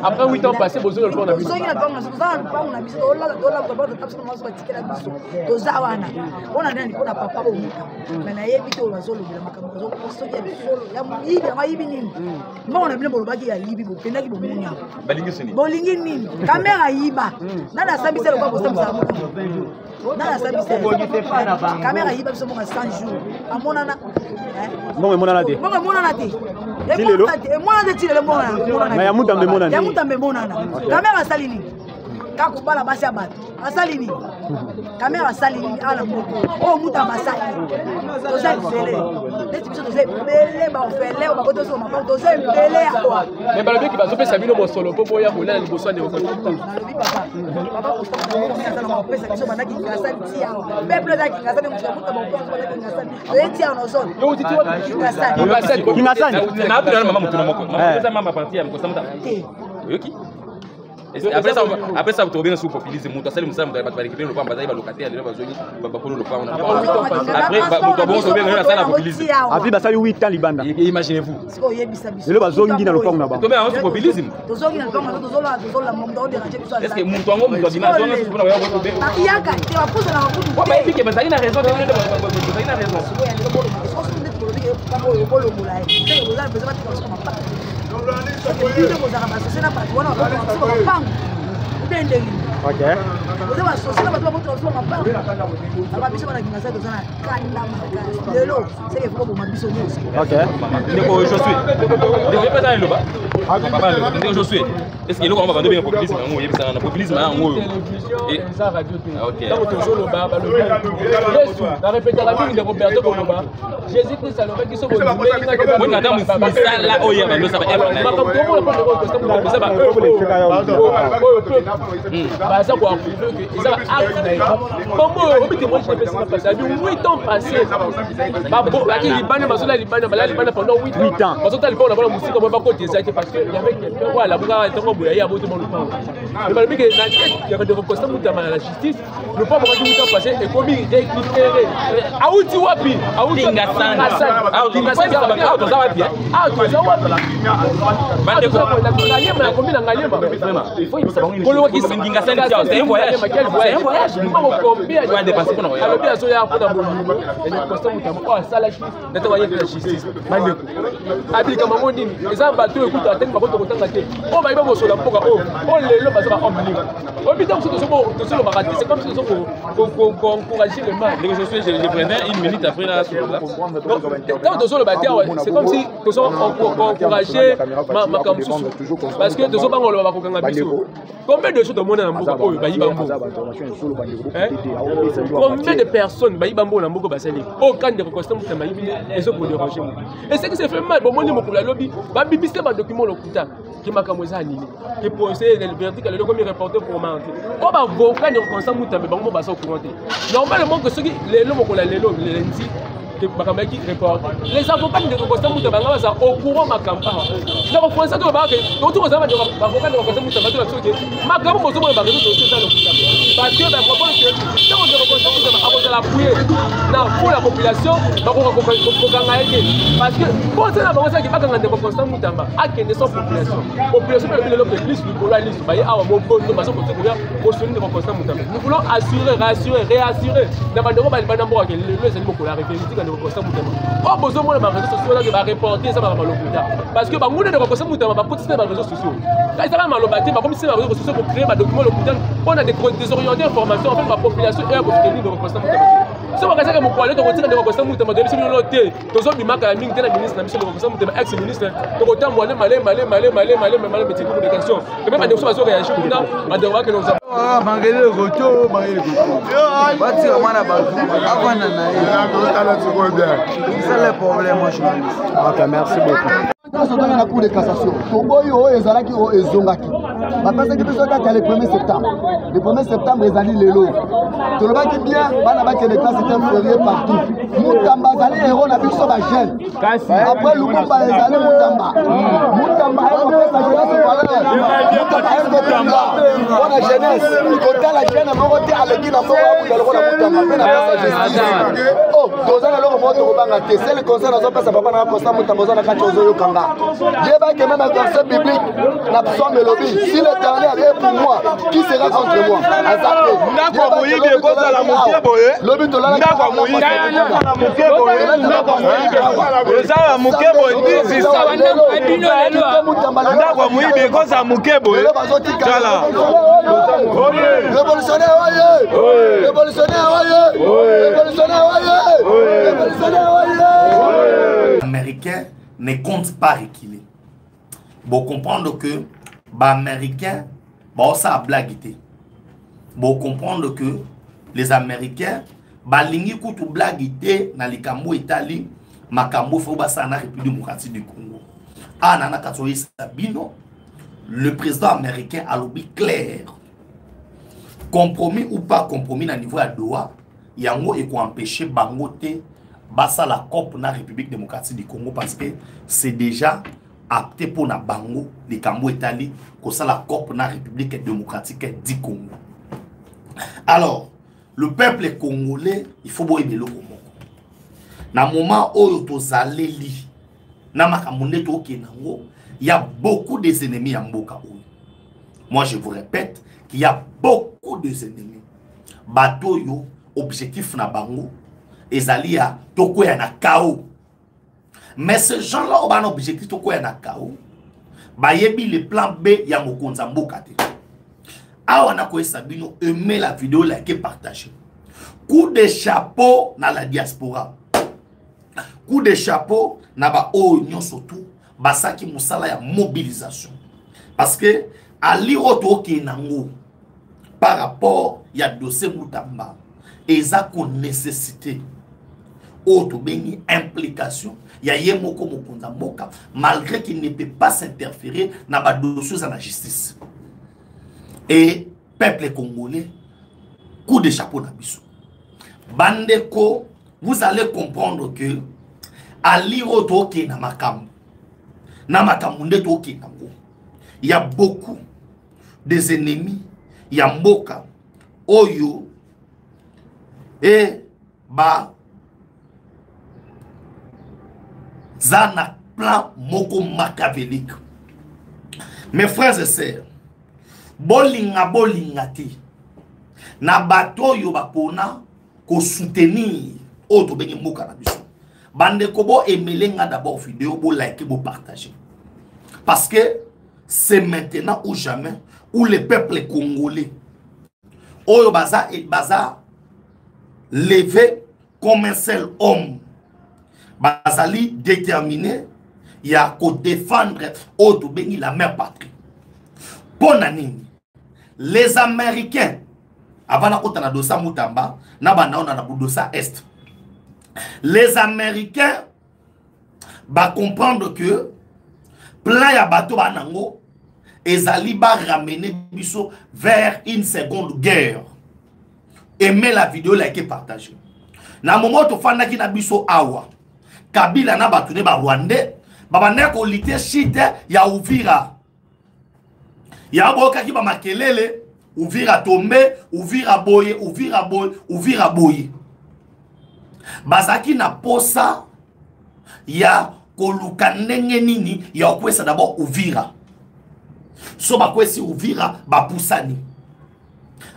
Après 8 ans passés, vous avez le temps caméra yiba biso mo 100 jours amonana Bon, mon anaté. Bon, mon anaté. Caméra salini. Kakubala basi abatu. Asalini. Caméra salini ala moko. Oh muta masali. Toza fele. Neti biso toza bele ba fele ba ko tozo ma toza bele akwa. Mais balobi ki bazo pesa bino mo solo po boya ko la liboso de ko. Nalobi papa. Papa ko toza na pesa biso banaki ngasali tia. Peuple za kingasali muta muta ba ko banaki ngasali. Eti ana zone. Yo titi wa kingasali. Kingasali. Na apela mama mutu moko. Mama pesa mama parti ya mko samuta. Yoki. Après ça, vous trouvez sur populisme, vous avez récupérer le plan, vous avez locataire, vous avez le plan. Après, vous avez la populisme. Après, ça fait 8 ans, Libanda. Imaginez-vous. Le bazongi dans le plan là-bas. Vous avez un populisme. Est-ce que mon toit, mon toit, il y a est-ce que on va vendre bien populisme en populisme en haut et ça radio OK la répéter la ligne de Roberto Boloba Jésus Christ a le qui sont on attend ça là oh il va ça va bah ça quoi que ça comment on peut moi je peux pas passer 8 ans passés bah bon là il Liban bazola Liban pendant 8 ans parce que tu as le musique on va pas côté ça parce que il y avait quelqu'un voilà buka etongo boya ya boto mon temps le balbi que na il y avait de reposter mutama la justice le pas pour dire temps passé et commis récupérer auti wapi auti ngasana auti ngasana ba to za wapi to za wapi bande ko la nyema na commis na nganyema vraiment il faut il savoir ko lo ki singinga sana c'est un voyage pas combien doit dépasser pour alors bien so ya ko da bo et le poster mutama oh ça la justice bande ko abi kama ngoni eza bato ekuta tenge bakoto kotanga te o ba iba bosola mpoka o lelo bazaba omlinga o bita ko to solo ba rater c'est comme si on encourager le mal les sociaux je prenais une minute après là quand to solo ba te c'est comme si to solo encourager ma kamsusu parce que to solo ba ngolo ba kokanga biso combien de choses de monde na mboka o ba yiba mbo combien de personnes ba yiba mbo na mboka basali o quand de reconnaître mutama yibi ezo ko déranger et ce qui se fait mal bon moni mo kula lobi ba bibiste ba document lokuta qui m'a comme ça nini qui procès le verdict le comme reporter pour mentir on va avocat de reconnaître mutama ba mo ba so courante normalement que ceux qui les lomo ko la lelo lendi les avocats de Costa Mouta Bangasa au courant ma campagne. Donc, français de Baké, autour des avocats de Costa Mouta Bangasa, ma campagne pour le parce que la proposition, si on ne Costa Mouta Bangasa la fouiller, pour la population, parce que pour ça, la Bangasa qui va dans la Costa Mouta Bangasa, à quelle naissance population. Population, le lot de liste, le lot de liste, à mon bon, de façon pour soutenir de Costa Mouta Bangasa. Nous voulons assurer, rassurer, réassurer. Nous avons des bandes qui le oh besoin moi les réseaux sociaux là de va reporter ça va malokuta parce que ba ngune de reposer mutama ba continuer les réseaux sociaux quand ça va malobati ba comme si les réseaux sociaux pour créer ba document lokuta on a désorienter information en fait la population est pour tenir de reposer mutama so ba kasa ke mokwale to kotika de reposer mutama de biso loté to zo bimaka ya mingi tena ministre na biso de reposer mutama ex ministre to kota mwana malé métier de communication et même des choses va réagir kuna ba de wa que nous mangele roto bati mwana ba avana na c'est le problème, moi, je Ok, merci beaucoup. Quand on a la cour de cassation, Toboyo et Zalaki et Zongaki. La personne qui peut se faire le 1er septembre. Le 1er septembre, ils allaient les lots. Tout le monde qui bien, Banabaki les classes étaient fériées partout. Moutamba, Zali, héros, n'a vu que ça va gêne. Après, Lumumba, les allés, Moutamba. Moutamba, elle a fait sa jeunesse valeur. Moutamba, elle a fait la jeunesse. Quand la jeune, elle a été à l'équipe, elle a fait la Moutamba. Elle a fait sa justice. Oh, toza na loko moto kobanga te c'est le conseil nazo pesa papa na Costa Mutamboza na kati ozo yokanga yeba que même un verset biblique na psaume lobby si l'Éternel est pour moi qui sera contre moi azate ndako moyibi ekoza la mokie boye lobby tolala ndako moyibi na mokie boye eza la mokie boye ndisi sawa ndako moyibi ekoza mokie boye tala révolutionnaire oye révolutionnaire oye révolutionnaire oye révolutionnaire oye. Américains ne comptent pas reculer. Bon comprendre que bah Américains bah ça a blagué. Bon comprendre que les Américains bah lingi kutu blagué na likambo Italie makambo fo ba sana République démocratique du Congo. Ah nana katsoyi Sabino le président américain a lobby clair. Compromis ou pas compromis na niveau à Doha, yango et quoi empêcher Bangote basa la COP na République démocratique du Congo parce que c'est déjà apté pour na Bango les Cambo Italie que ça la COP na République démocratique du Congo. Alors le peuple congolais il faut boire de l'eau au na moment où tozalé li na makamone to kenango il y a beaucoup des ennemis en Mboka. Moi je vous répète qu'il y a beaucoup de ennemis. Bateau yo objectif na bango ezali ya toko ya na kao. Mais ces gens-là ont un objectif toko ya na kao. Ba yebi le plan B ya mokonza mboka te. Awa na ko Sabino aimer la vidéo like partager. Coup de chapeau na la diaspora. Coup de chapeau na ba o surtout basaki musala ya mobilisation. Parce que ali oto ki nango par rapport ya dossier Mutamba eza ko nécessité auto beni implication ya yemoko mokonza mboka malgré qu'il ne peut pas s'interférer na ba dossier à la justice. Et peuple congolais coup de chapeau na biso. Bandeko, vous allez comprendre que ali oto ki na makambo na makambo ndeto ki nango. Il y a beaucoup des ennemis, il y a mboka, oyo, et ba, zana plan moko machiavélique. Mes frères et sœurs, bolinga ti, na bato yo bapona ko soutenir auto bengi mboka na biso. Bande kobo emelenga d'abord vidéo, bo like, bo partager. Parce que c'est maintenant ou jamais où le peuple congolais Oyo baza et baza levé comme un seul homme. Bazali déterminé il y a qu'à défendre auto béni la mère patrie. Bonanini. Les Américains avant na kota na dosa Mutamba na bana na dosa est. Les Américains va comprendre que plan ya bateau banango ezali ba ramener biso vers une seconde guerre. Aimez la vidéo, likez, partagez. Na moment to fanda ki na biso awa Kabila na batune ba Rwandais baba neko lite shite ya Uvira ya boka ki ba makelele Uvira tombe Uvira boye Uvira boye Uvira boye bazaki na posa ya koluka ndenge nini ya kwesa d'abord Uvira so ba kwesi Uvira ba pusani.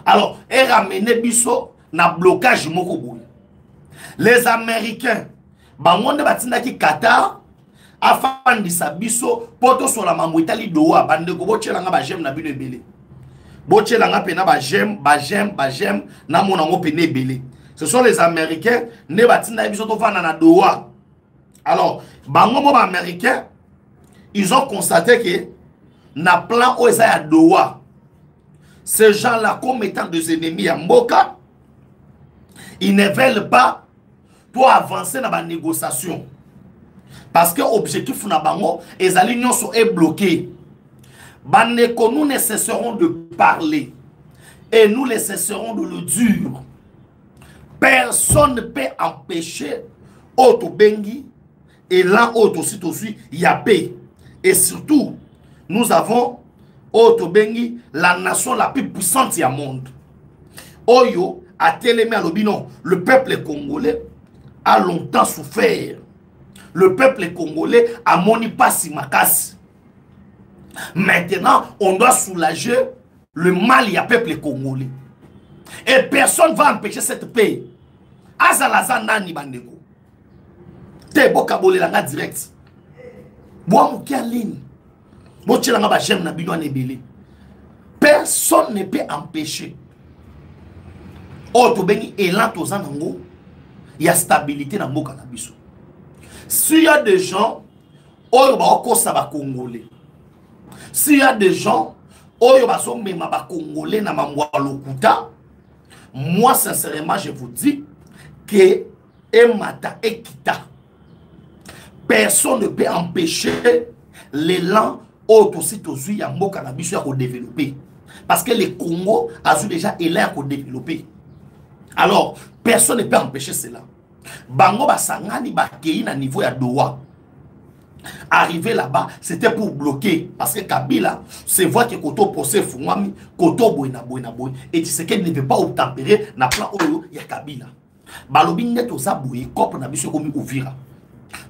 Alors et ramener biso na blocage moko boye. Les Américains bangonde batinda ki Qatar afandisa biso poto sur la mambo Italie doa bande ko bochelanga ba jem na bino ebele bochelanga pena ba jem na mona ngo pene ebele. Ce sont les Américains ne batinda biso to fana na doa. Alors bango ba Américains ils ont constaté que na plan oza ya doa ces gens-là comme étant des ennemis à Mboka, ils ne veulent pas pour avancer dans la négociation. Parce que l'objectif na bango, les alliances sont bloquées. Nous ne cesserons de parler. Et nous ne cesserons de le dire. Personne ne peut empêcher Otto Bengi et là Otto aussi Yapé. Et surtout, nous avons Otto Bengi, la nation la plus puissante du monde. Oyo a télémé à l'obino, le peuple congolais a longtemps souffert. Le peuple congolais a moni pas si makasi. Maintenant, on doit soulager le mal du peuple congolais. Et personne ne va empêcher cette paix. Azalaza nani bandeko. Te bokabole langa direct. Boa mouki en ligne. Boche langa ba j'aime na bino nebele. Personne ne peut empêcher. Oh, to bengi élan tozan nango. Il y a stabilité dans mboka na biso. S'il y a des gens, oh, ba okosa ba congolais. S'il y a des gens, oh, ba so mema ba congolais na mamwa lokuta. Moi, sincèrement, je vous dis que Emata Ekita, personne ne peut empêcher l'élan autositosui à Mboka na biso à développer. Parce que le Congo a déjà élan à développer. Alors, personne ne peut empêcher cela. Bango basangani bakei na niveau ya Doha. Arriver là-bas, c'était pour bloquer. Parce que Kabila se voit que Koto possède Fumami, Koto boina. Et tu sais qu'elle ne veut pas obtempérer na plan Oyo, il y a Kabila. Balobi net osa boué, cop na biso komi Ouvira.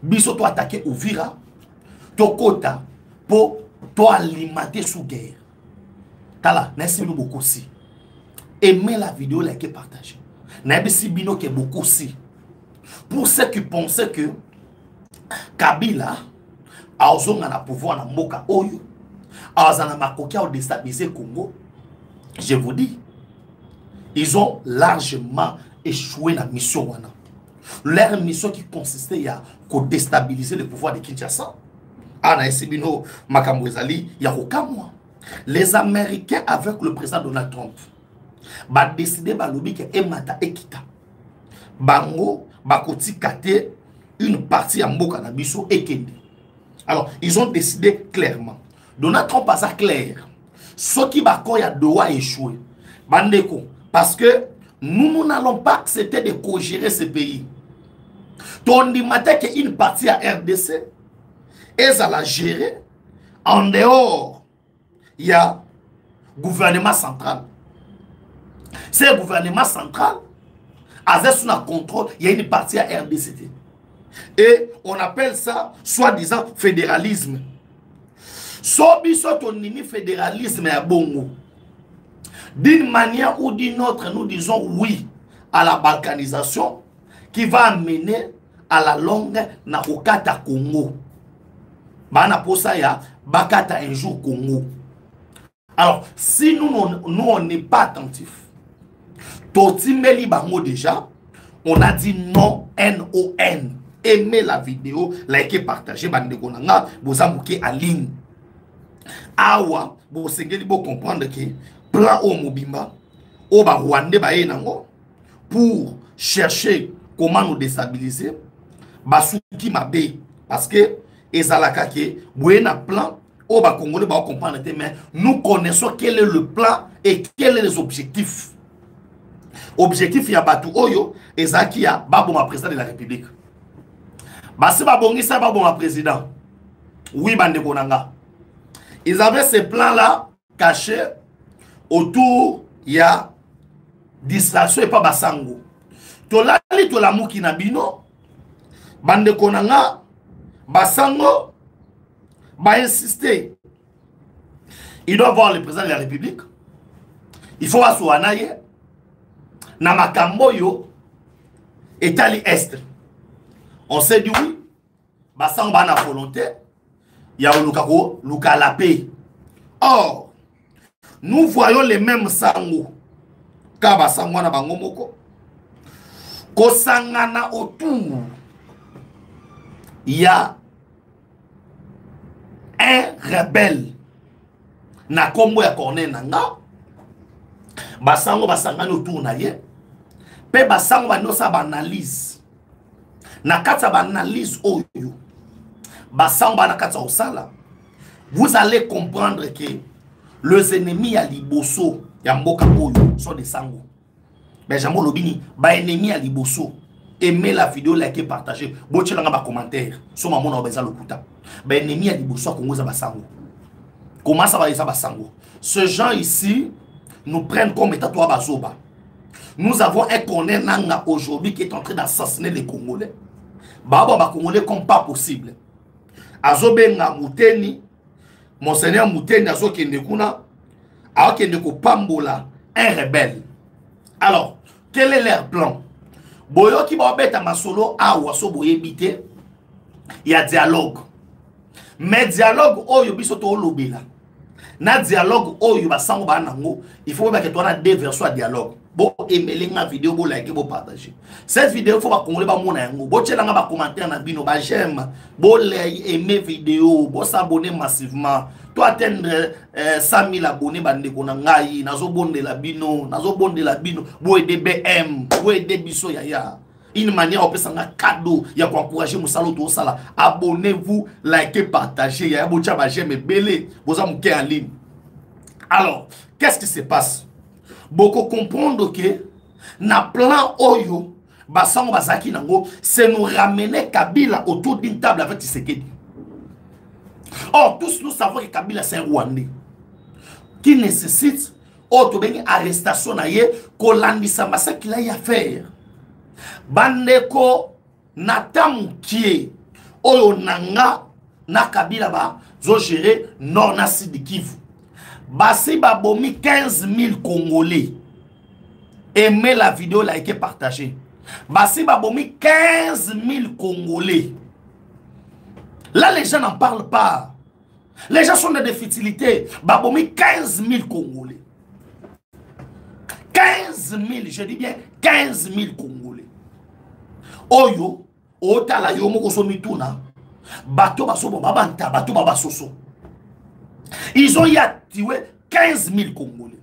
Biso to attaquer Ouvira, to kota, pour to alimenter sous guerre. Tala, merci beaucoup si. Aimez la vidéo, likez, partagez. N'abisi bino que beaucoup si. Pour ceux qui pensaient que Kabila a pouvoir na mboka oyo a makoki a déstabiliser Congo, je vous dis, ils ont largement échoué dans la mission wana. Leur mission qui consistait à déstabiliser le pouvoir de Kinshasa. Ana esibino makambo ezali ya kokamwa. Les Américains avec le président Donald Trump ba décidé ba lobi que Emata Ekita bango bakoti kate une partie à mboka na biso ekende. Alors, ils ont décidé clairement. Donald Trump a ça clair. Ce qui va quand il y a Doha échoué. Bandeko. Parce que nous n'allons pas accepter de co-gérer ce pays. On dit qu'une partie à RDC, et ça la gérer. En dehors, il y a gouvernement central. Ce gouvernement central, avec son contrôle, il y a une partie à RDC. Et on appelle ça, soi-disant, fédéralisme. Fédéralisme à Bongo. D'une manière ou d'une autre, nous disons oui à la balkanisation qui va amener à la longue na Okata Congo. Bana posa ya Bakata un jour Congo. Alors, si nous on n'est pas attentifs, Toti Meli Bango déjà, on a dit non, N-O-N. Aimez la vidéo, likez, partagez, bande konanga, vous amouquez en ligne. Awa, vous savez, vous comprendre que plan au Mobimba, au Rwanda, pour chercher comment nous déstabiliser, Basuki Mabe, parce que ezalaka ke buena plan au Congolais va comprendre, mais nous connaissons quel est le plan et quels sont les objectifs. Objectif ya batu oyo ezaki ya baboma président de la République. Basi babongisa baboma président. Oui bande konanga. Ils avaient ces plans là cachés autour ya distraction et pas basango. Tolali tolamuki na bino bande konanga basango ba insister. Il doit voir le président de la République. Il faut assoanaye na makambo yo etali est. On s'est dit oui, basango ba na volonté ya olukako luka la paix. Or, nous voyons les mêmes sango ka basango na bango moko ko sangana autour. Il y a un rebelle na kombo ya corner nanga basango basangani autour na ye pe basango banosa ba analyse na kata ba analyse oyo basango na kata osala. Vous allez comprendre que les ennemis à liboso ya mboka oyo sont des sango. Benjamin Lobini ba ennemi à liboso. Aimez la vidéo, likez, partagez. Boche langa ba commentaire. So maman na obeza lokuta. Ba ennemi à liboso Congo za basango. Comment ça va les basango? Ces gens ici nous prennent comme état toi bazoba. nous avons un colonel Nanga aujourd'hui qui est en train d'assassiner les Congolais. Baba ba Congolais comme pas possible. Azobenga Mouteni, Monseigneur Mouteni azokende kuna, akende ko pambola un rebelle. Alors, quel est leur plan? Boyo ki ba beta masolo awa so boye bité. Il y a dialogue. Mais dialogue oyo biso to lobela. Na dialogue oyo ba sango ba nango, il faut que toi na deux versions de dialogue. Bon aimer la vidéo, bon liker, bon partager. Cette vidéo faut pas congolais ba mona yango. Bon tchela nga ba commentaire na bino ba j'aime. Bon aimer vidéo, bon s'abonner massivement. Toi atteindre 100 000 abonnés bande ko na ngai, nazo bonde la bino, bo aider BM, bo aider biso yaya. Une manière, on peut s'en cadeau, il y a pour encourager mon salaud tout ça là. Abonnez-vous, likez, partagez, il y a beaucoup de j'aime belé, vous avez en ligne. Alors, qu'est-ce qui se passe? Beaucoup comprendre que na plan Oyo, Bassan Bazaki Nango, c'est nous ramener Kabila autour d'une table avec Tshisekedi. Or, tous nous savons que Kabila c'est un Rwandais qui nécessite une arrestation, qu'on landissa massacre qu'il a à faire. Bandeko natamukie oyo nanga na Kabila ba zo gérer nord na sud Kivu. Basi babomi 15 000 Congolais. Aimez la vidéo, likez, partagez. Basi babomi 15 000 Congolais. Là les gens n'en parlent pas. Les gens sont dans des futilités. Babomi 15 000 Congolais. 15 000, je dis bien 15 000 Congolais. Oyo, otala yo moko so mituna. Bato baso babanta, bato babasoso. Ils ont tué 15 000 Congolais.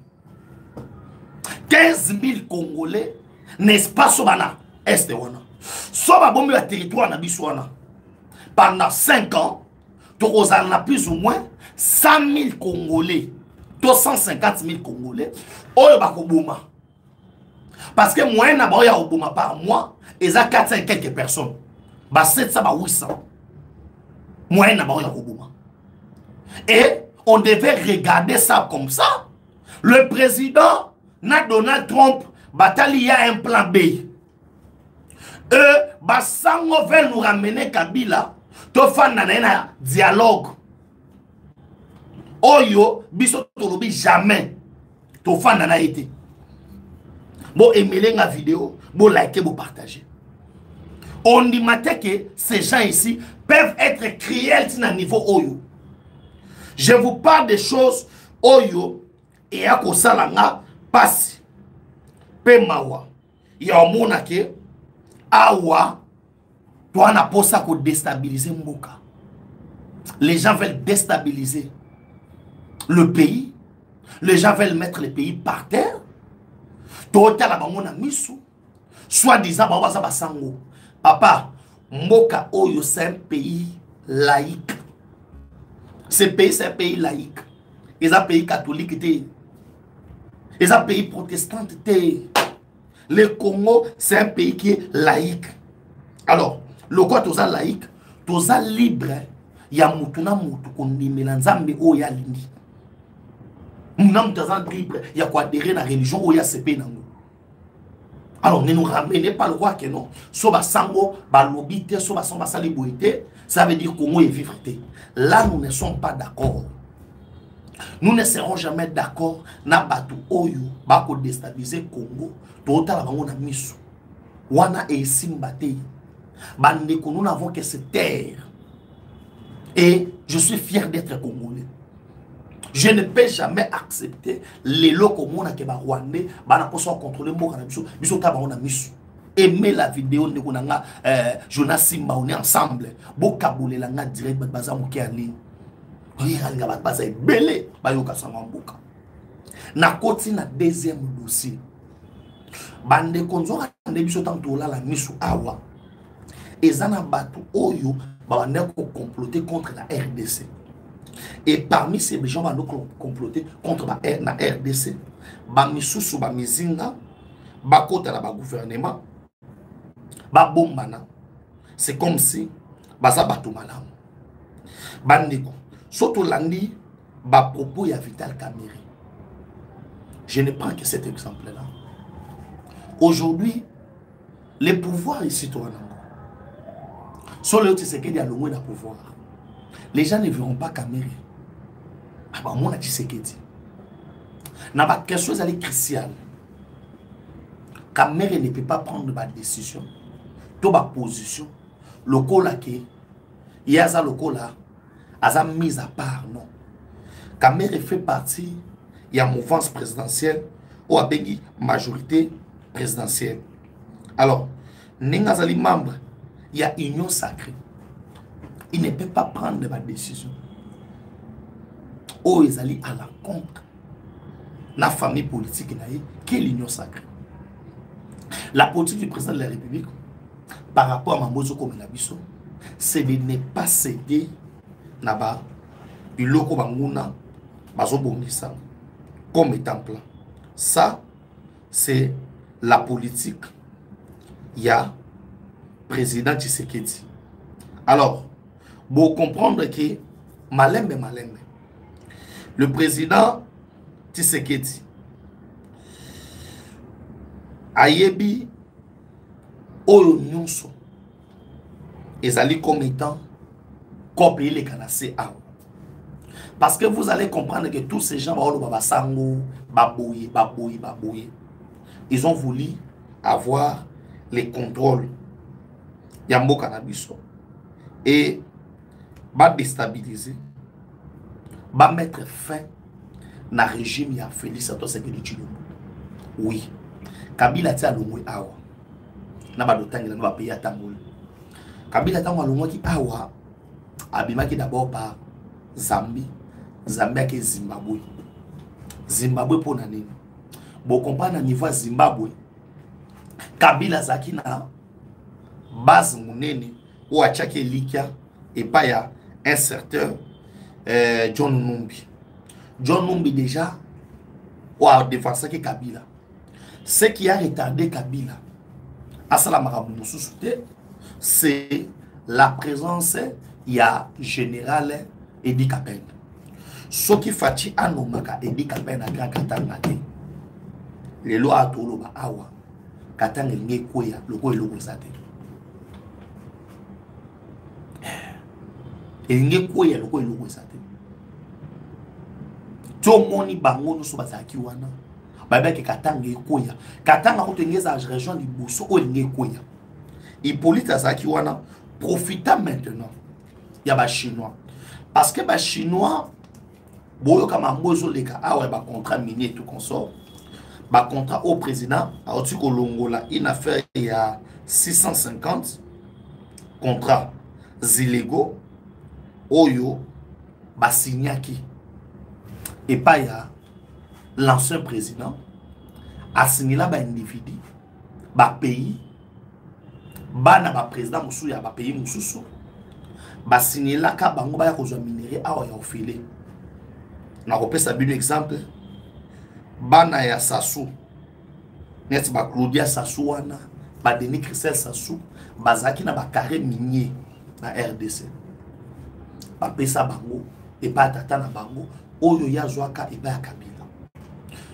15 000 Congolais, n'est-ce pas Sobana? Est wana. Soba bombe la territoire na biswana. Pendant 5 ans, tu as plus ou moins 100 000 Congolais. 250 000 Congolais. Oyo bakoboma. Parce que moi, na ba ya oboma par mois, ils ont 400 et quelques personnes. Bah 700, bah 800. Moi, na ba ya oboma. Et on devait regarder ça comme ça. Le président, Donald Trump, il y a un plan B. Bassango veut nous ramener Kabila, to fan un dialogue. Oyo, biso tolobi jamais. To fan nana été. Bon, aimez la vidéo, bon, likez, bon, partagez. On dit que ces gens ici peuvent être cruels à niveau Oyo. Je vous parle des choses Oyo et à Kosalanga passe. Pemawa. Il y a un monde qui Awa. Toi, on a pas ça pour déstabiliser Mboka. Les gens veulent déstabiliser le pays. Les gens veulent mettre le pays par terre. Toi, tu as la misu. Soit disant, papa, Mboka Oyo, c'est un pays laïque. Ce pays, c'est un pays laïque. C'est un pays catholique. C'est un pays protestant. Le Congo, c'est un pays qui est laïque. Alors, le quoi tu es laïque, tu es libre. Il y a mutuna mutu kondi melanzambe o ya lindi. Nous sommes libre. Il y a quoi adhérer à la religion ou il y a ce pays. Alors, ne nous ramenez pas le roi que non. Soba sango, balobite, soba samba saliboité, ça veut dire Congo est vivre. Là, nous ne sommes pas d'accord. Nous ne serons jamais d'accord. Na batu oyo, bako déstabiliser Congo. Tota la bango na misu. Wana e simbate. Bandeko, nous n'avons que cette terre. Et je suis fier d'être Congolais. Je ne peux jamais accepter les locaux qui sont rwandais, qui sont contrôlés, qui sont misu. Aimez la vidéo de Jonas Simba, on est ensemble. Bokaboule la nga direct, baza mouké en ligne. Regardez, baza belé, bayoka samamboka. Na koti na deuxième dossier. Bande konzo ande biso tanto la misu awa. Ezana batu oyo, bande ko comploter contre la RDC. Et parmi ces gens qui ont comploté contre la RDC, Bamisusu, Bamizinga, Bakota la gouvernement, Babombana, c'est comme si Baza Batumalam. Bandeko, surtout l'andi, Bapropos ya Vital Kamere. Je ne prends que cet exemple-là. Aujourd'hui, les pouvoirs ici, toi, sur le Tshisekedi a le moins de pouvoir. Les gens ne verront pas Kamere. Ah bah, moi, on a Tshisekedi. N'a pas quelque chose à crucial. Kamere ne peut pas prendre ma décision. Toute ma position. Le col là qui il y a ça le col là, a mise à part non. Kamere fait partie il y a mouvance présidentielle ou à Bengi majorité présidentielle. Alors, Nengazali membre, il y a union sacrée. Il ne peut pas prendre ma décision. Oh, ils allaient à la contre la famille politique qui est l'union sacrée. La politique du président de la République par rapport à Mamozo comme Nabiso, c'est de ne pas céder là-bas du loco banguna bazobongisa comme étant plan. Ça, c'est la politique. Il y a président Tshisekedi. Alors, pour comprendre que Malembe, le président Tshisekedi ayebi oyo nyonso ezali comme étant copier les canacés à parce que vous allez comprendre que tous ces gens ils ont voulu avoir les contrôles Yambo Cannabiso et déstabiliser, mettre fin na régime ya Félix Antoine Tshisekedi Tshilombo. Oui, Kabila tia longwe awa na badotangela na pays atangolo. Kabila tango longwe ki awa abimaki d'abord par Zambie ke Zimbabwe. Zimbabwe pour nani? Bon comprendre na niveau Zimbabwe. Kabila zaki na base munene ou a tchake likia et pas ya un certain John Numbi. John Numbi déjà ou a défensé que Kabila. Ce qui a retardé Kabila à c'est la présence il y a général Edi Kapenda. Ce qui fait anomaka Edi Kapenda grand katanga te. Les lois tolo ba awa katanga ngekoya loko eloko sate. Et ngekoya loko eloko sate. Tomoni bango no so bazaki wana. Baba ke katanga ekoya. Katanga ko tengeza région liboso o ngekoya. Hippolyte azaki wana profita maintenant. Ya ba chinois. Parce que ba chinois boyo kama mbozo leka awa ba contrat minier tout consort. Ba contrat au président a oti ko longola une affaire il y a 650 contrats illégaux oyo ba signaki et pas ya l'ancien président a signé là ba individu ba pays bana ba président musu ya ba pays mususu ba signé là ka bango ba ya ko minéré awa ya ofilé na ko pesa bino exemple bana ya Sassou net ba Claudia Sassou wana ba Denis Christel Sassou bazaki na ba carré minier na RDC ba pesa bango et pas tata na bango oyo ya zwaka et ba Kabila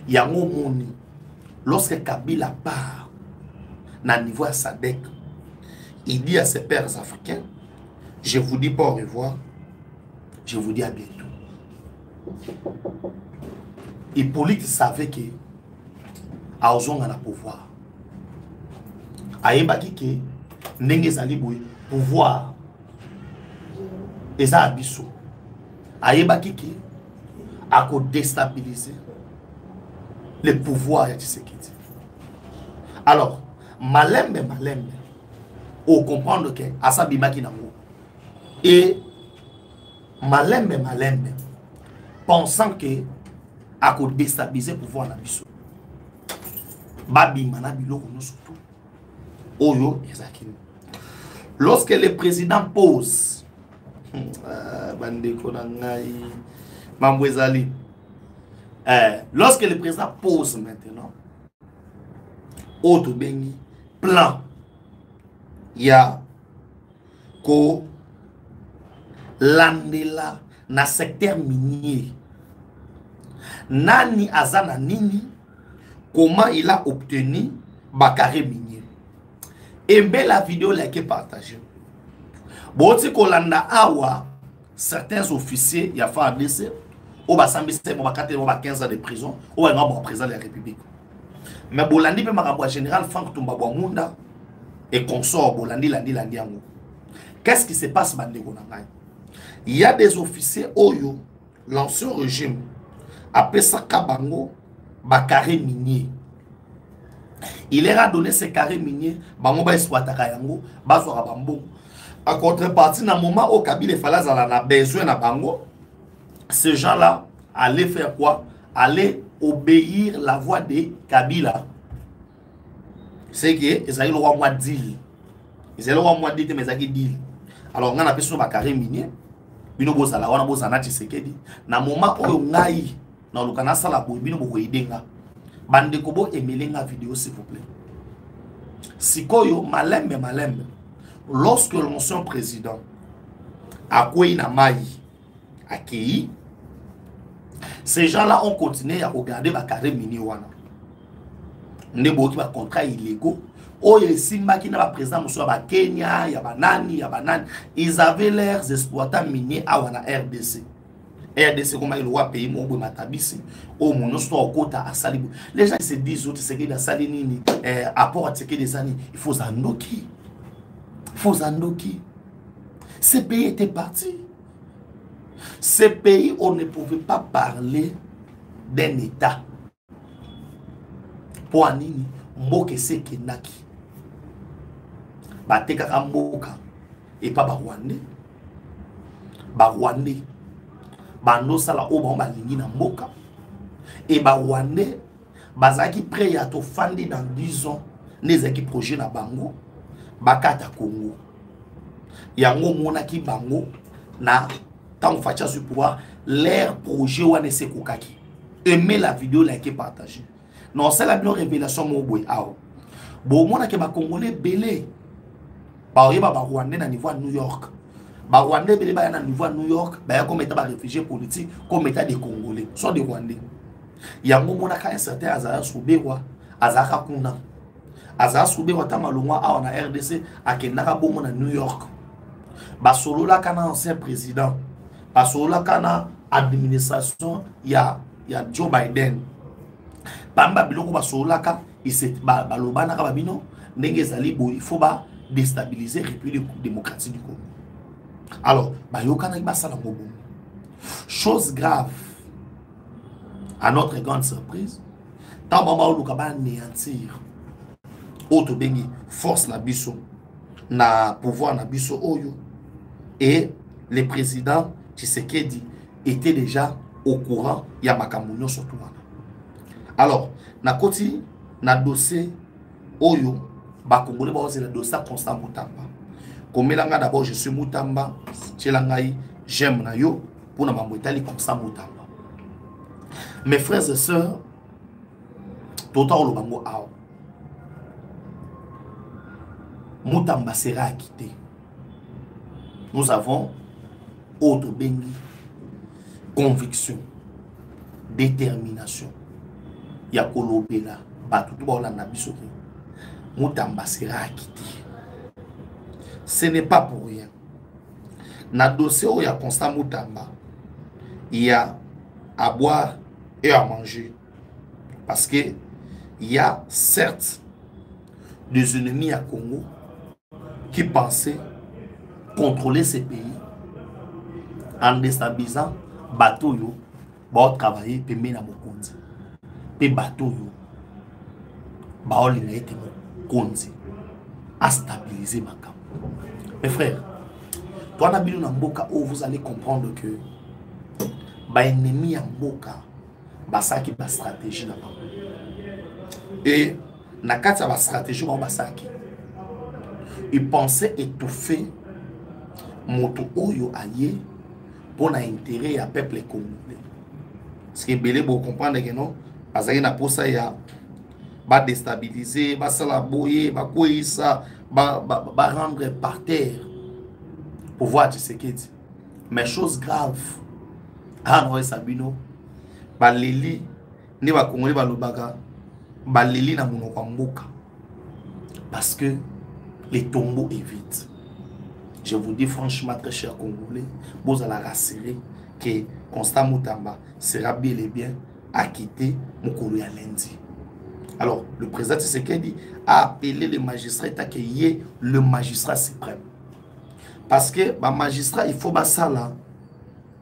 yango moni lorsque Kabila part na niveau à Sadek il dit à ses pères africains je vous dis pas au revoir, je vous dis à bientôt. Hippolyte savait que Aozong a le pouvoir. Aïbaki que Nenge Zaliboui pouvoir et ça abisso. Aïbaki que a déstabiliser le pouvoir de Tshisekedi. Alors, Malembe, on comprendre que Asabimaki Nango et Malembe, pensant que à déstabiliser le pouvoir d'Abisso. Babi Manabilo, surtout. Oyo, Ezakine. Lorsque le président pose, lorsque le président pose maintenant, autre bengi, plan, il y a ko landela na secteur minier. Nani azana nini, comment il a obtenu Bakare minier. Aimez la vidéo, likez, partagez. Bon, si Kolanda Awa, certains officiers, il y a fait ADC, ou ba 15 ans de prison, ou ba ngabo président de la République. Mais Bolandi pe makambo général Franck Tombabwa Munda et consort Bolandi landi ango. Qu'est-ce qui se passe bandeko na ngai? Il y a des officiers oyo l'ancien régime appelé ça Kabango Bakare minier. Il leur a donné ces carrés miniers, bango ba exploiter yango, bazora bambo. À contrepartie, dans le moment où Kabila Falaz a besoin de bango, ces gens-là allaient faire quoi? Allaient obéir la voix de Kabila. C'est que ils allaient le roi moi deal. Ils allaient le roi moi dire mais ils deal. Alors on a appelé ça Bakare minier. Bino bozala wana bozana Tshisekedi. Na moment où ngai na lukana sala boy bino boko idenga. Bande kobo emelenga vidéo s'il vous plaît. Sikoyo malembe. Lorsque l'ancien président a accueilli, ces gens-là ont continué à regarder Bakare mini wana. Nebo qui va contrat illégaux. Oh, il simba qui n'a pas président monsieur ba Kenya, ya banani. Ils avaient l'air exploitants miniers à wana RDC. RDC comme il voit pays mon matabisi. Oh mon nostro au kota à Salibu. Les gens se disent autres c'est que dans Salinini apport à ce que des années, il faut Zandoki. Ces pays étaient partis. Ces pays, on ne pouvait pas parler d'un État. Pour Anini, Mboke se Kenaki. Bateka Mboka. Et pas Barwandais. Barwandais. Bando Sala Oba Lingi na Mboka. Et Barwandais, Bazaki prêt à te fonder dans 10 ans. Les équipes projets na Bango. Bakata Congo. Yango monaki bango na tant facha sur pouvoir l'air projet wane se kokaki. Aimez la vidéo, likez, partagez. Non, c'est la révélation mo boy ao. Bo monaki ba congolais belé. Ba oyeba ba Rwandais na niveau à New York. Ba Rwandais belé ba na niveau à New York, ba comme état ba réfugiés politiques, comme état des Congolais, sont des Rwandais. Yango monaka un certain Azara Soubewa, Azara Kuna. Azara Soubewa tamalongwa a na RDC a kenaka bomo na New York. Basolo la kana ancien président. Basolo la kana administration ya Joe Biden. Bamba biloko basolo la ka balobana ka babino ndenge ezali bo il faut ba déstabiliser la République démocratique du Congo. Alors, bayokana basala ngobo. Chose grave. À notre grande surprise, tant maman luka ba néantir auto bengi force na biso na pouvoir na biso oyo. Et le président Tshisekedi était déjà au courant ya makamunyo surtout. Alors, na koti na dossier oyo ba congolais ba c'est le dossier Constant Mutamba. Comme elanga d'abord je suis Mutamba, tchelangai j'aime na yo pour na mambo itali Constant Mutamba. Mes frères et sœurs, total lo bango ao. Mutamba sera acquitté. Nous avons autre bengi, conviction, détermination. Yakolo Bela, Batutu Baolanda Bisoki. Mutamba sera acquitté. Ce n'est pas pour rien. Dans le dossier où il y a Constant Mutamba, il y a à boire et à manger. Parce que il y a certes des ennemis à Congo qui pensaient contrôler ces pays en déstabilisant bateau yo ba travailler pe mena mokonzi pe bateau yo ba olinga ete mokonzi à stabiliser makam. Mes frères, toi na bilu na mboka où vous allez comprendre que ba ennemi ya mboka basaki ba stratégie na ba. Et na kati ya ba stratégie ba basaki ils pensaient étouffer moto oyo aye pour l'intérêt à peuple congolais. Ce que belé vous comprendre que non parce que na posa ya ba déstabiliser ba sala boyer ba koisa ba rendre par terre pour voir ce qui dit. Mais chose grave Anoé Sabino ba leli ni ba congolais ba lobaka ba leli na monoko mboka Parce que les tombeaux évitent. Je vous dis franchement, très chers Congolais, vous allez rassurer que Constant Moutamba sera bel et bien acquitté Mokolo ya lundi. Alors, le président Tshisekedi a appelé les magistrats à accueillir le magistrat suprême. Parce que le magistrat, il faut ça là,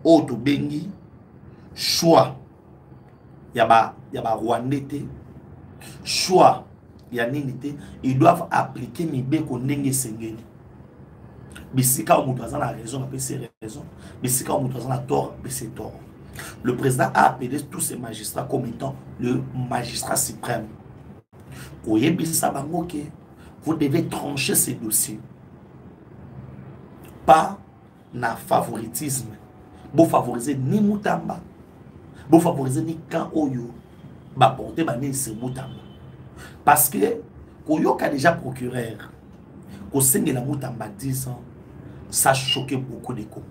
auto bengi, choix. Il y a Rwandais, choix, il y a Ninité, ils doivent appliquer Mibeko Nenge Sengeni. Bisika ou Moutouazan a raison, c'est raison. Bisika ou Moutouazan a tort, c'est tort. Le président a appelé tous ces magistrats comme étant le magistrat suprême. Vous devez trancher ces dossiers. Pas na favoritisme. Vous favorisez ni Moutamba. Vous favorisez ni Kan Oyo. Bah porter bah ni c'est Moutamba. Parce que Koyo a déjà procureur. Au sein de la Moutamba 10 ans, ça a choqué beaucoup de Congolais.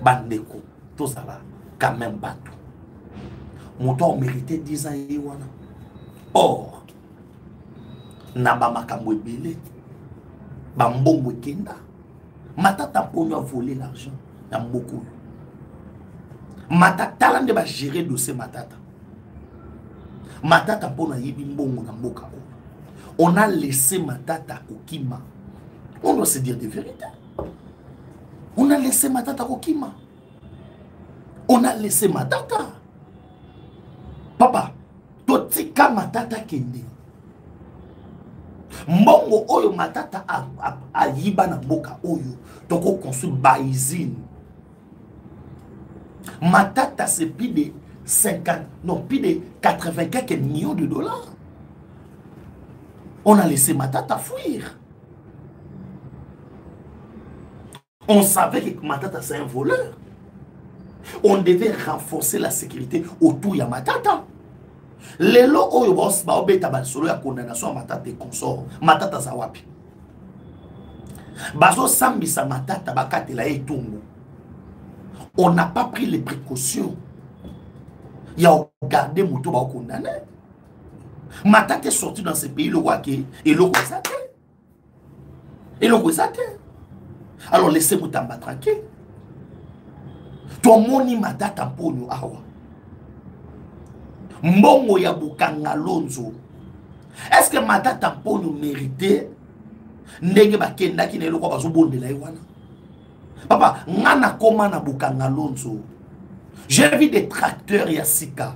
Bandeko, tout ça va quand même pas tout. Mouton méritait 10 ans et voilà. Or, Nabama Kamwebele, Bambongo Kenda, Matata Pono a volé l'argent dans beaucoup. Matata Talande va gérer dossier Matata. Matata Pono a yibi mbongo dans Mboka. On a laissé Matata Kokima. On doit se dire des vérités. On a laissé Matata Kokima. On a laissé Matata. Papa, totika Matata Kende. Mbongo oyo Matata a yiba na Mboka oyo. Toko construit baizine. Matata c'est plus de 50, non, plus de 80 quelques millions de dollars. On a laissé Matata fuir. On savait que Matata c'est un voleur. On devait renforcer la sécurité autour de Matata. Les lots oyo boss ba obeta ba solo ya condamnation à Matata et consort. Matata zawapi. Bazo sambisa Matata bakate la etungu. On n'a pas pris les précautions. Il y a gardé Mouto ba condamné. Matata est sorti dans ce pays le roi qui et le Kouizate. Et le Kouizate. Alors laissez Moutamba tranquille. Toi moni Matata ponyo awa. Mbongo ya Bukanga Lonzo. Est-ce que Matata ponyo mérité ndenge bakenda ki nelo kwa bazobondela iwana? Papa, ngana koma na Bukanga Lonzo. J'ai vu des tracteurs yasika.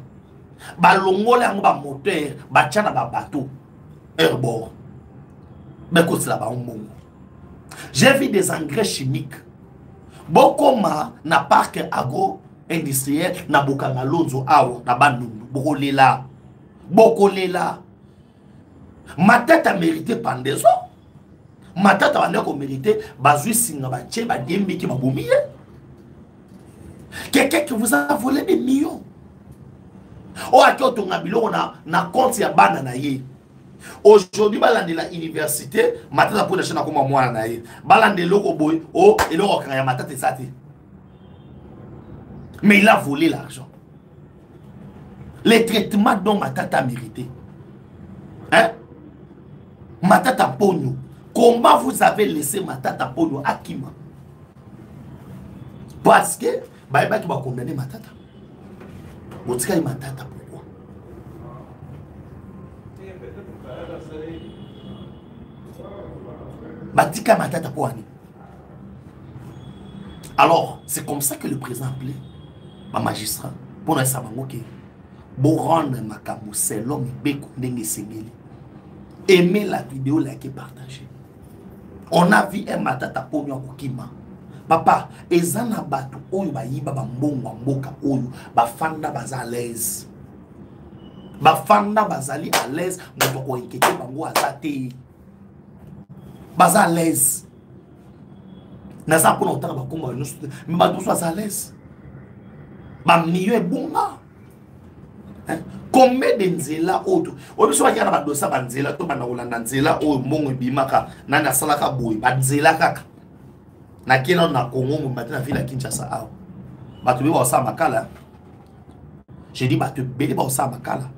Balongole yango ba moteur, ba tchana ba bateau. Airbord. Beko sila ba mbongo. J'ai vu des engrais chimiques. Bokoma na parc agro-industriel na Bukanga Lonzo awa na Bandundu. Bokolela. Bokolela. Ma tête a mérité pendaison. Ma tête a mérité bazui singa ba tche ba dembi ki mabomiye. Quelqu'un qui vous a volé des millions. Oh, à quoi ton abilo na compte ya bana na ye. Aujourd'hui, balande la université, matata pour les chaînes comme moi na ye. Balande loko boy, oh, et loko kanya matata sate. Mais il a volé l'argent. Les traitements dont Matata a mérité. Hein? Matata Pogno. Comment vous avez laissé Matata Pogno à Kima? Parce que Baïba qui va condamner Matata. Botika Matata pourquoi? Batika Matata pour Annie. Alors, c'est comme ça que le président appelé ma magistrat pour nous savoir que bon rendre ma camo c'est l'homme beko ndenge sengeli. Aimez la vidéo, likez, partagez. On a vu un Matata Pogno Kokima. Papa, ezana batu oyo ba yiba ba mbongo mboka oyo ba fanda baza à l'aise. Ba fanda bazali à l'aise, moto ko ekeke bango azate. Baza à l'aise. Naza pour longtemps ba kongo nous mais ba tous à l'aise. Ba mieux bonga. Combien de nzela auto? Obiso ba kana ba dosa ba nzela to ba na olanda nzela oyo mbongo bimaka nana salaka boy ba nzela kaka. Na kena na Congo mo matin na ville à Kinshasa awa. Batu be ba osa makala. J'ai dit batu be ba osa makala.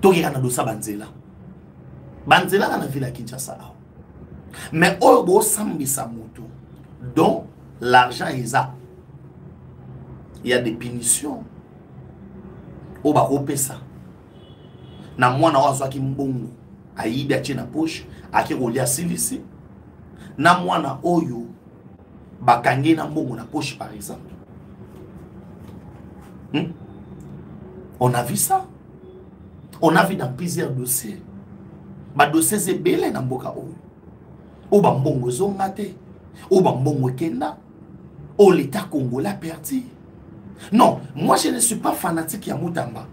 To ki kana dosa ba nzela. banzela na ville ya Kinshasa. Mais oyo sambisa moto donc l'argent est là. Il y a des punitions. O ba kopesa. Na mwana wazo akimbongo ayibi atie na poche akirolia silisi. Na mwana oyo bakangi na mbongo na poche par exemple. On a vu ça. On a vu dans plusieurs dossiers. Ba dossiers c'est belé na mboka oyo. O ba mbongo zonga te. O ba mbongo kenda. O l'état congolais a perdu. Non, moi je ne suis pas fanatique ya Mutamba.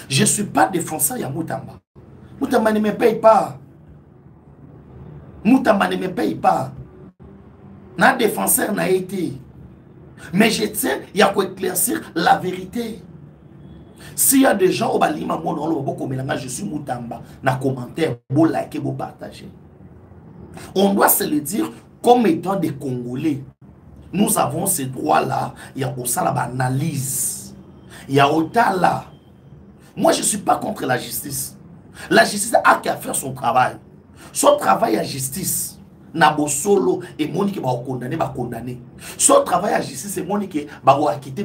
Je ne suis pas défenseur ya Mutamba. Mutamba ne me paye pas. Mutamba ne me paye pas. Na défenseur n'a été. Mais je tiens, il y a quoi éclaircir la vérité. S'il y a des gens au balima je suis Mutamba, na commentaire, beau liker, beau partager. On doit se le dire comme étant des Congolais. Nous avons ces droits-là. Il y a aussi l'analyse. Il y a autant là. Moi, je ne suis pas contre la justice. La justice a qu'à faire son travail. Son travail à justice. Nabo solo et Monique va condamner. Son travail à justice, c'est Monique va acquitter.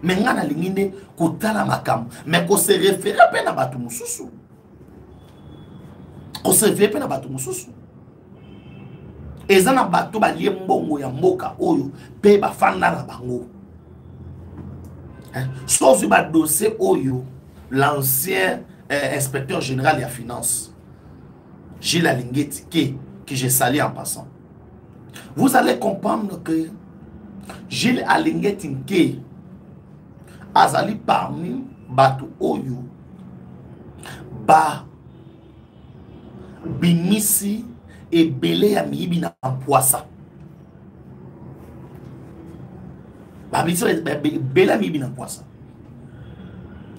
Mais on a l'ingine kutala makam. Mais qu'on se réfère à peine à Batumususu. Qu'on se réfère à Batumususu. Et ça n'a pas tout balié mbongo ya mboka oyo pe ba fanda na bango. Sauf le dossier oyo l'ancien inspecteur général des finances Gilles Alingeti que j'ai salé en passant. Vous allez comprendre que Gilles Alingeti azali parmi batu oyo ba bimisi et belé à mibi na poissa. Belé à mibi na poissa.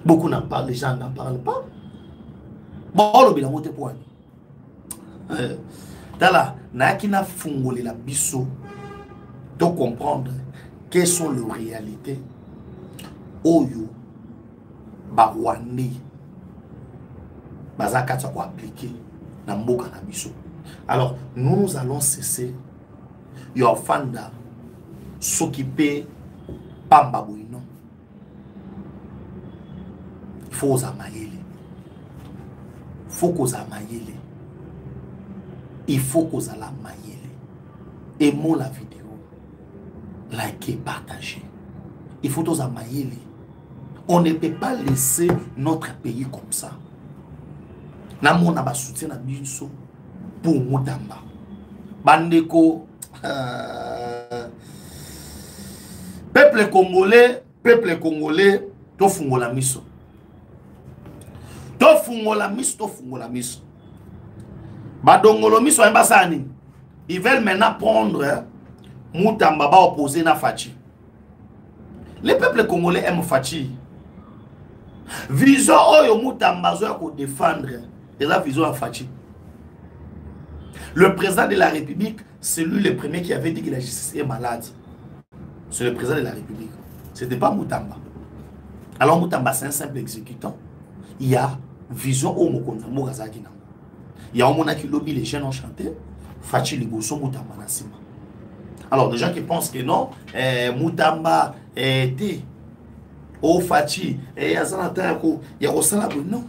Beaucoup n'en parlent, les gens n'en parlent pas. Bon, le bilan monte pour Dala, n'a qui n'a fungolé la bisso de comprendre quelles sont les réalités. Oyo, Barwani, Bazaka, ça quoi appliquer dans Mboka na bisso. Alors, nous allons cesser Yofanda s'occuper Pambabouino. Il faut aux amayele. Il faut qu'aux amayele. Il faut qu'aux alamayele. Aimons la vidéo. Likez, partagez. Il faut aux amayele. On ne peut pas laisser notre pays comme ça. Namo na ba soutien na biso. Pour Mutamba. Bandeko, peuple congolais, to fungola miso. To fungola miso. Badongolo miso embasani. Ils veulent maintenant prendre Mutamba ba opposer na Fachi. Les peuples congolais aiment Fachi. Vision oyo Mutamba zo ko défendre, et la vision à Fachi. Le président de la République, c'est lui le premier qui avait dit que la justice est malade. C'est le président de la République. Ce n'était pas Mutamba. Alors Mutamba, c'est un simple exécutant. Il y a vision au Mokonza, Morazagina. Il y a un moment qui lobby, les jeunes ont chanté. Fachi Ligoso, Mutamba Nassima. Alors, les gens qui pensent que non, Mutamba était au Fachi, et il y a non.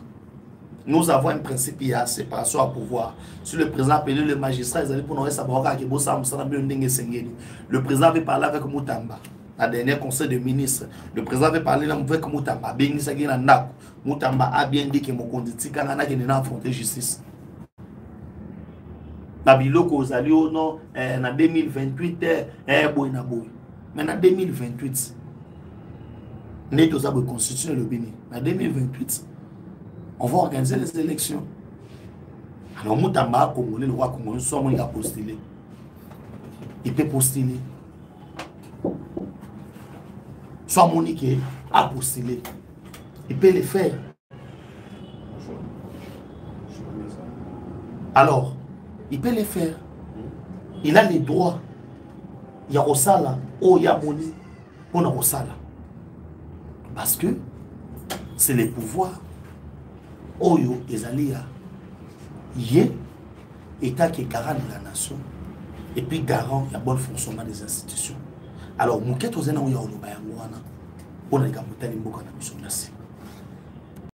Nous avons un principe, il y a séparation à pouvoir. Si le président appelé le magistrat, ils allaient pour nous savoir que le président avait parlé avec Mutamba. La dernière conseil de ministre, le président avait parlé avec Mutamba. Mutamba a bien dit que mon conducteur n'a pas affronté justice. Babilo Kozali au nom en 2028 mais en 2028 nous avons constitué le Bénin. En 2028 on va organiser les élections. Alors Mutamba Congolais, le roi congolais, il a postulé. Il peut postuler. Soit Monique a postulé. Il peut le faire. Alors, il peut le faire. Il a les droits. Il y a Rosala, oh il y a Moni, on a Rosala. Parce que c'est les pouvoirs. Oyo Ezalia Yé, État qui est garant de la nation, et puis garant du bon fonctionnement des institutions. Alors, nous, qu'est-ce que nous avons dit? On a dit que nous avons dit que nous avons dit que nous avons dit